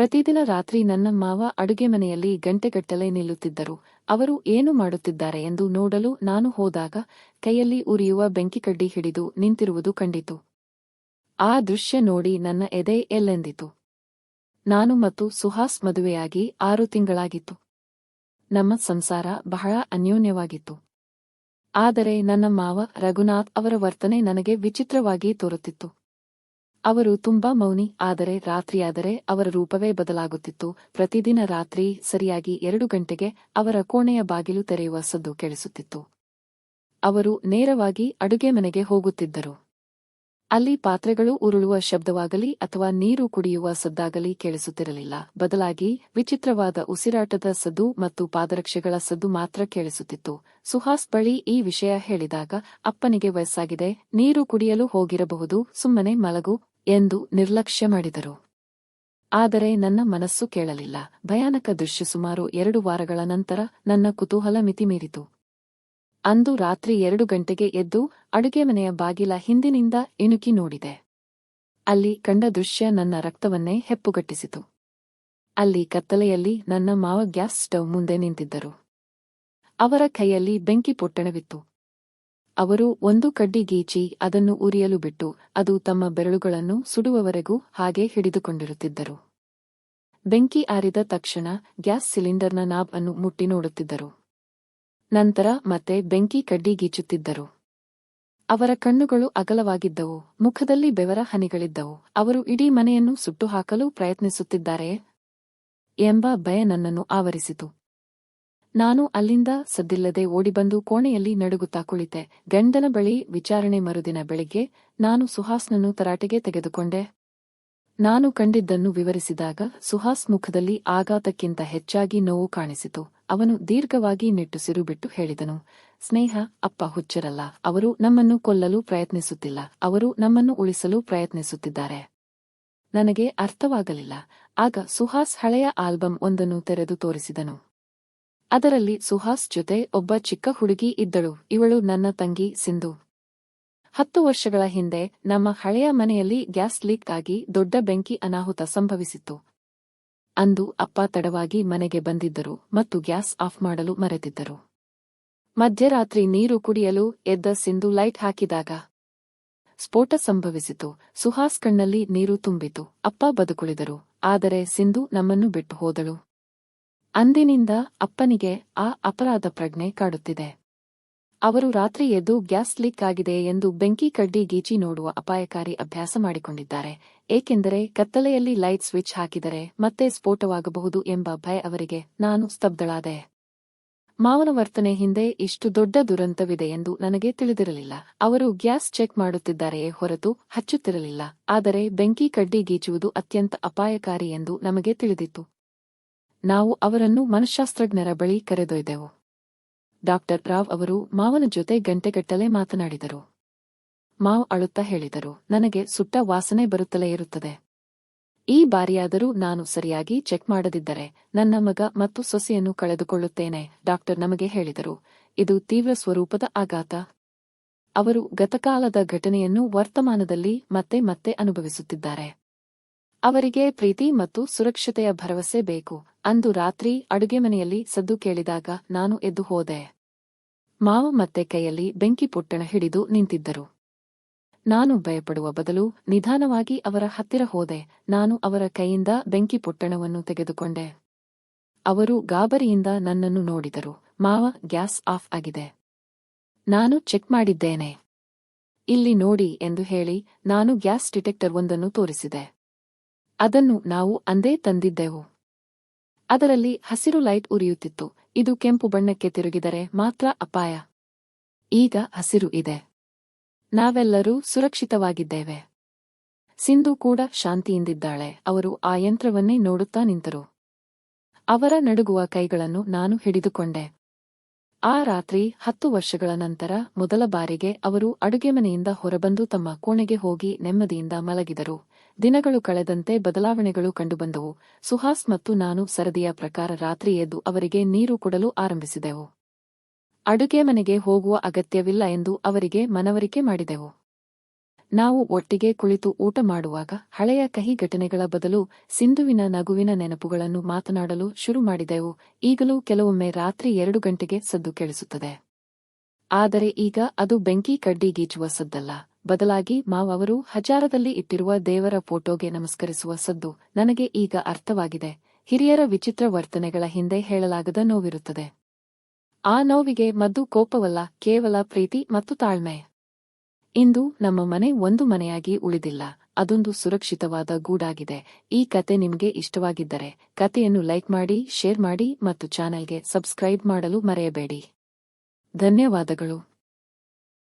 ಪ್ರತಿದಿನ ರಾತ್ರಿ ನನ್ನ ಮಾವ ಅಡುಗೆ ಮನೆಯಲ್ಲಿ ಗಂಟೆಗಟ್ಟಲೆ ನಿಲ್ಲುತ್ತಿದ್ದರು. ಅವರು ಏನು ಮಾಡುತ್ತಿದ್ದಾರೆ ಎಂದು ನೋಡಲು ನಾನು ಹೋದಾಗ ಕೈಯಲ್ಲಿ ಉರಿಯುವ ಬೆಂಕಿಕಡ್ಡಿ ಹಿಡಿದು ನಿಂತಿರುವುದು ಕಂಡಿತು. ಆ ದೃಶ್ಯ ನೋಡಿ ನನ್ನ ಎದೆ ಎಲ್ಲೆಂದಿತು. ನಾನು ಮತ್ತು ಸುಹಾಸ್ ಮದುವೆಯಾಗಿ 6 ತಿಂಗಳಾಗಿತ್ತು. ನಮ್ಮ ಸಂಸಾರ ಬಹಳ ಅನ್ಯೋನ್ಯವಾಗಿತ್ತು. ಆದರೆ ನನ್ನ ಮಾವ ರಘುನಾಥ್ ಅವರ ವರ್ತನೆ ನನಗೆ ವಿಚಿತ್ರವಾಗಿ ತೋರುತ್ತಿತ್ತು. ಅವರು ತುಂಬಾ ಮೌನಿ, ಆದರೆ ರಾತ್ರಿಯಾದರೆ ಅವರ ರೂಪವೇ ಬದಲಾಗುತ್ತಿತ್ತು. ಪ್ರತಿದಿನ ರಾತ್ರಿ ಸರಿಯಾಗಿ 2 ಗಂಟೆಗೆ ಅವರ ಕೋಣೆಯ ಬಾಗಿಲು ತೆರೆಯುವ ಸದ್ದು ಕೇಳಿಸುತ್ತಿತ್ತು. ಅವರು ನೇರವಾಗಿ ಅಡುಗೆ ಮನೆಗೆ ಹೋಗುತ್ತಿದ್ದರು. ಅಲ್ಲಿ ಪಾತ್ರೆಗಳು ಉರುಳುವ ಶಬ್ದವಾಗಲಿ ಅಥವಾ ನೀರು ಕುಡಿಯುವ ಸದ್ದಾಗಲಿ ಕೇಳಿಸುತ್ತಿರಲಿಲ್ಲ. ಬದಲಾಗಿ ವಿಚಿತ್ರವಾದ ಉಸಿರಾಟದ ಸದ್ದು ಮತ್ತು ಪಾದರಕ್ಷೆಗಳ ಸದ್ದು ಮಾತ್ರ ಕೇಳಿಸುತ್ತಿತ್ತು. ಸುಹಾಸ್ ಬಳಿ ಈ ವಿಷಯ ಹೇಳಿದಾಗ ಅಪ್ಪನಿಗೆ ವಯಸ್ಸಾಗಿದೆ, ನೀರು ಕುಡಿಯಲು ಹೋಗಿರಬಹುದು, ಸುಮ್ಮನೆ ಮಲಗು ಎಂದು ನಿರ್ಲಕ್ಷ್ಯ ಮಾಡಿದರು. ಆದರೆ ನನ್ನ ಮನಸ್ಸು ಕೇಳಲಿಲ್ಲ. ಭಯಾನಕ ದೃಶ್ಯ ಸುಮಾರು 2 ವಾರಗಳ ನಂತರ ನನ್ನ ಕುತೂಹಲ ಮಿತಿಮೀರಿತು. ಅಂದು ರಾತ್ರಿ 2 ಗಂಟೆಗೆ ಎದ್ದು ಅಡುಗೆ ಮನೆಯ ಬಾಗಿಲ ಹಿಂದಿನಿಂದ ಇಣುಕಿ ನೋಡಿದೆ. ಅಲ್ಲಿ ಕಂಡ ದೃಶ್ಯ ನನ್ನ ರಕ್ತವನ್ನೇ ಹೆಪ್ಪುಗಟ್ಟಿಸಿತು. ಅಲ್ಲಿ ಕತ್ತಲೆಯಲ್ಲಿ ನನ್ನ ಮಾವ ಗ್ಯಾಸ್ ಸ್ಟವ್ ಮುಂದೆ ನಿಂತಿದ್ದರು. ಅವರ ಕೈಯಲ್ಲಿ ಬೆಂಕಿ ಪೊಟ್ಟಣವಿತ್ತು. ಅವರು ಒಂದು ಕಡ್ಡಿ ಗೀಚಿ ಅದನ್ನು ಉರಿಯಲು ಬಿಟ್ಟು ಅದು ತಮ್ಮ ಬೆರಳುಗಳನ್ನು ಸುಡುವವರೆಗೂ ಹಾಗೆ ಹಿಡಿದುಕೊಂಡಿರುತ್ತಿದ್ದರು. ಬೆಂಕಿ ಆರಿದ ತಕ್ಷಣ ಗ್ಯಾಸ್ ಸಿಲಿಂಡರ್ನ ನಾಬ್ ಅನ್ನು ಮುಟ್ಟಿ ನೋಡುತ್ತಿದ್ದರು. ನಂತರ ಮತ್ತೆ ಬೆಂಕಿ ಕಡ್ಡಿ ಗೀಚುತ್ತಿದ್ದರು. ಅವರ ಕಣ್ಣುಗಳು ಅಗಲವಾಗಿದ್ದವು, ಮುಖದಲ್ಲಿ ಬೆವರ ಹನಿಗಳಿದ್ದವು. ಅವರು ಇಡೀ ಮನೆಯನ್ನು ಸುಟ್ಟು ಹಾಕಲು ಪ್ರಯತ್ನಿಸುತ್ತಿದ್ದಾರೆಯೇ ಎಂಬ ಭಯ ನನ್ನನ್ನು ಆವರಿಸಿತು. ನಾನು ಅಲ್ಲಿಂದ ಸದ್ದಿಲ್ಲದೆ ಓಡಿಬಂದು ಕೋಣೆಯಲ್ಲಿ ನಡುಗುತ್ತಾ ಕುಳಿತೆ. ಗಂಡನ ಬಳಿ ವಿಚಾರಣೆ. ಮರುದಿನ ಬೆಳಿಗ್ಗೆ ನಾನು ಸುಹಾಸ್ನನ್ನು ತರಾಟೆಗೆ ತೆಗೆದುಕೊಂಡೆ. ನಾನು ಕಂಡಿದ್ದನ್ನು ವಿವರಿಸಿದಾಗ ಸುಹಾಸ್ ಮುಖದಲ್ಲಿ ಆಘಾತಕ್ಕಿಂತ ಹೆಚ್ಚಾಗಿ ನೋವು ಕಾಣಿಸಿತು. ಅವನು ದೀರ್ಘವಾಗಿ ನಿಟ್ಟುಸಿರು ಬಿಟ್ಟು ಹೇಳಿದನು, ಸ್ನೇಹ, ಅಪ್ಪ ಹುಚ್ಚರಲ್ಲ. ಅವರು ನಮ್ಮನ್ನು ಕೊಲ್ಲಲು ಪ್ರಯತ್ನಿಸುತ್ತಿಲ್ಲ, ಅವರು ನಮ್ಮನ್ನು ಉಳಿಸಲು ಪ್ರಯತ್ನಿಸುತ್ತಿದ್ದಾರೆ. ನನಗೆ ಅರ್ಥವಾಗಲಿಲ್ಲ. ಆಗ ಸುಹಾಸ್ ಹಳೆಯ ಆಲ್ಬಂ ಒಂದನ್ನು ತೆರೆದು ತೋರಿಸಿದನು. ಅದರಲ್ಲಿ ಸುಹಾಸ್ ಜೊತೆ ಒಬ್ಬ ಚಿಕ್ಕ ಹುಡುಗಿ ಇದ್ದಳು. ಇವಳು ನನ್ನ ತಂಗಿ ಸಿಂಧು. 10 ವರ್ಷಗಳ ಹಿಂದೆ ನಮ್ಮ ಹಳೆಯ ಮನೆಯಲ್ಲಿ ಗ್ಯಾಸ್ ಲೀಕ್ ಆಗಿ ದೊಡ್ಡ ಬೆಂಕಿ ಅನಾಹುತ ಸಂಭವಿಸಿತ್ತು. ಅಂದು ಅಪ್ಪ ತಡವಾಗಿ ಮನೆಗೆ ಬಂದಿದ್ದರು ಮತ್ತು ಗ್ಯಾಸ್ ಆಫ್ ಮಾಡಲು ಮರೆತಿದ್ದರು. ಮಧ್ಯರಾತ್ರಿ ನೀರು ಕುಡಿಯಲು ಎದ್ದ ಸಿಂಧು ಲೈಟ್ ಹಾಕಿದಾಗ ಸ್ಫೋಟ ಸಂಭವಿಸಿತು. ಸುಹಾಸ್ ಕಣ್ಣಲ್ಲಿ ನೀರು ತುಂಬಿತು. ಅಪ್ಪ ಬದುಕುಳಿದರು, ಆದರೆ ಸಿಂಧು ನಮ್ಮನ್ನು ಬಿಟ್ಟು ಹೋದಳು. ಅಂದಿನಿಂದ ಅಪ್ಪನಿಗೆ ಆ ಅಪರಾಧ ಪ್ರಜ್ಞೆ ಕಾಡುತ್ತಿದೆ. ಅವರು ರಾತ್ರಿ ಎದ್ದು ಗ್ಯಾಸ್ ಲೀಕ್ ಆಗಿದೆ ಎಂದು ಬೆಂಕಿ ಕಡ್ಡಿ ಗೀಚಿ ನೋಡುವ ಅಪಾಯಕಾರಿ ಅಭ್ಯಾಸ ಮಾಡಿಕೊಂಡಿದ್ದಾರೆ. ಏಕೆಂದರೆ ಕತ್ತಲೆಯಲ್ಲಿ ಲೈಟ್ ಸ್ವಿಚ್ ಹಾಕಿದರೆ ಮತ್ತೆ ಸ್ಫೋಟವಾಗಬಹುದು ಎಂಬ ಭಯ ಅವರಿಗೆ. ನಾನು ಸ್ತಬ್ಧಳಾದೆ. ಮಾವನ ವರ್ತನೆ ಹಿಂದೆ ಇಷ್ಟು ದೊಡ್ಡ ದುರಂತವಿದೆ ಎಂದು ನನಗೆ ತಿಳಿದಿರಲಿಲ್ಲ. ಅವರು ಗ್ಯಾಸ್ ಚೆಕ್ ಮಾಡುತ್ತಿದ್ದಾರೆಯೇ ಹೊರತು ಹಚ್ಚುತ್ತಿರಲಿಲ್ಲ. ಆದರೆ ಬೆಂಕಿ ಕಡ್ಡಿ ಗೀಚುವುದು ಅತ್ಯಂತ ಅಪಾಯಕಾರಿ ಎಂದು ನಮಗೆ ತಿಳಿದಿತ್ತು. ನಾವು ಅವರನ್ನು ಮನಃಶಾಸ್ತ್ರಜ್ಞರ ಬಳಿ ಕರೆದೊಯ್ದೆವು. ಡಾಕ್ಟರ್ ರಾವ್ ಅವರು ಮಾವನ ಜೊತೆ ಗಂಟೆಗಟ್ಟಲೆ ಮಾತನಾಡಿದರು. ಮಾವ್ ಅಳುತ್ತಾ ಹೇಳಿದರು, ನನಗೆ ಸುಟ್ಟ ವಾಸನೆ ಬರುತ್ತಲೇ ಇರುತ್ತದೆ. ಈ ಬಾರಿಯಾದರೂ ನಾನು ಸರಿಯಾಗಿ ಚೆಕ್ ಮಾಡದಿದ್ದರೆ ನನ್ನ ಮಗ ಮತ್ತು ಸೊಸೆಯನ್ನು ಕಳೆದುಕೊಳ್ಳುತ್ತೇನೆ. ಡಾಕ್ಟರ್ ನಮಗೆ ಹೇಳಿದರು, ಇದು ತೀವ್ರ ಸ್ವರೂಪದ ಆಘಾತ. ಅವರು ಗತಕಾಲದ ಘಟನೆಯನ್ನು ವರ್ತಮಾನದಲ್ಲಿ ಮತ್ತೆ ಮತ್ತೆ ಅನುಭವಿಸುತ್ತಿದ್ದಾರೆ. ಅವರಿಗೆ ಪ್ರೀತಿ ಮತ್ತು ಸುರಕ್ಷತೆಯ ಭರವಸೆ ಬೇಕು. ಅಂದು ರಾತ್ರಿ ಅಡುಗೆ ಮನೆಯಲ್ಲಿ ಸದ್ದು ಕೇಳಿದಾಗ ನಾನು ಎದ್ದು ಹೋದೆ. ಮಾವ ಮತ್ತೆ ಕೈಯಲ್ಲಿ ಬೆಂಕಿ ಪೊಟ್ಟಣ ಹಿಡಿದು ನಿಂತಿದ್ದರು. ನಾನು ಭಯಪಡುವ ಬದಲು ನಿಧಾನವಾಗಿ ಅವರ ಹತ್ತಿರ ಹೋದೆ. ನಾನು ಅವರ ಕೈಯಿಂದ ಬೆಂಕಿ ಪೊಟ್ಟಣವನ್ನು ತೆಗೆದುಕೊಂಡೆ. ಅವರು ಗಾಬರಿಯಿಂದ ನನ್ನನ್ನು ನೋಡಿದರು. ಮಾವ, ಗ್ಯಾಸ್ ಆಫ್ ಆಗಿದೆ. ನಾನು ಚೆಕ್ ಮಾಡಿದ್ದೇನೆ. ಇಲ್ಲಿ ನೋಡಿ ಎಂದು ಹೇಳಿ ನಾನು ಗ್ಯಾಸ್ ಡಿಟೆಕ್ಟರ್ ಒಂದನ್ನು ತೋರಿಸಿದೆ. ಅದನ್ನು ನಾವು ಅಂದೇ ತಂದಿದ್ದೆವು. ಅದರಲ್ಲಿ ಹಸಿರು ಲೈಟ್ ಉರಿಯುತ್ತಿತ್ತು. ಇದು ಕೆಂಪು ಬಣ್ಣಕ್ಕೆ ತಿರುಗಿದರೆ ಮಾತ್ರ ಅಪಾಯ. ಈಗ ಹಸಿರು ಇದೆ. ನಾವೆಲ್ಲರೂ ಸುರಕ್ಷಿತವಾಗಿದ್ದೇವೆ. ಸಿಂಧು ಕೂಡ ಶಾಂತಿಯಿಂದಿದ್ದಾಳೆ. ಅವರು ಆ ಯಂತ್ರವನ್ನೇ ನೋಡುತ್ತಾ ನಿಂತರು. ಅವರ ನಡುಗುವ ಕೈಗಳನ್ನು ನಾನು ಹಿಡಿದುಕೊಂಡೆ. ಆ ರಾತ್ರಿ 10 ವರ್ಷಗಳ ನಂತರ ಮೊದಲ ಬಾರಿಗೆ ಅವರು ಅಡುಗೆಮನೆಯಿಂದ ಹೊರಬಂದು ತಮ್ಮ ಕೋಣೆಗೆ ಹೋಗಿ ನೆಮ್ಮದಿಯಿಂದ ಮಲಗಿದರು. ದಿನಗಳು ಕಳೆದಂತೆ ಬದಲಾವಣೆಗಳು ಕಂಡುಬಂದವು. ಸುಹಾಸ್ ಮತ್ತು ನಾನು ಸರದಿಯ ಪ್ರಕಾರ ರಾತ್ರಿ ಎದ್ದು ಅವರಿಗೆ ನೀರು ಕೊಡಲು ಆರಂಭಿಸಿದೆವು. ಅಡುಗೆ ಮನೆಗೆ ಹೋಗುವ ಅಗತ್ಯವಿಲ್ಲ ಎಂದು ಅವರಿಗೆ ಮನವರಿಕೆ ಮಾಡಿದೆವು. ನಾವು ಒಟ್ಟಿಗೆ ಕುಳಿತು ಊಟ ಮಾಡುವಾಗ ಹಳೆಯ ಕಹಿ ಘಟನೆಗಳ ಬದಲು ಸಿಂಧುವಿನ ನಗುವಿನ ನೆನಪುಗಳನ್ನು ಮಾತನಾಡಲು ಶುರು ಮಾಡಿದೆವು. ಈಗಲೂ ಕೆಲವೊಮ್ಮೆ ರಾತ್ರಿ 2 ಗಂಟೆಗೆ ಸದ್ದು ಕೇಳಿಸುತ್ತದೆ. ಆದರೆ ಈಗ ಅದು ಬೆಂಕಿ ಕಡ್ಡಿ ಗೀಚುವ ಸದ್ದಲ್ಲ. ಬದಲಾಗಿ ಮಾವವರು ಹಜಾರದಲ್ಲಿ ಇಟ್ಟಿರುವ ದೇವರ ಫೋಟೋಗೆ ನಮಸ್ಕರಿಸುವ ಸದ್ದು. ನನಗೆ ಈಗ ಅರ್ಥವಾಗಿದೆ. ಹಿರಿಯರ ವಿಚಿತ್ರ ವರ್ತನೆಗಳ ಹಿಂದೆ ಹೇಳಲಾಗದ ನೋವಿರುತ್ತದೆ. ಆ ನೋವಿಗೆ ಮದ್ದು ಕೋಪವಲ್ಲ, ಕೇವಲ ಪ್ರೀತಿ ಮತ್ತು ತಾಳ್ಮೆ. ಇಂದು ನಮ್ಮ ಮನೆ ಒಂದು ಮನೆಯಾಗಿ ಉಳಿದಿಲ್ಲ, ಅದೊಂದು ಸುರಕ್ಷಿತವಾದ ಗೂಡಾಗಿದೆ. ಈ ಕತೆ ನಿಮಗೆ ಇಷ್ಟವಾಗಿದ್ದರೆ ಕತೆಯನ್ನು ಲೈಕ್ ಮಾಡಿ, ಶೇರ್ ಮಾಡಿ ಮತ್ತು ಚಾನೆಲ್ಗೆ ಸಬ್ಸ್ಕ್ರೈಬ್ ಮಾಡಲು ಮರೆಯಬೇಡಿ. ಧನ್ಯವಾದಗಳು.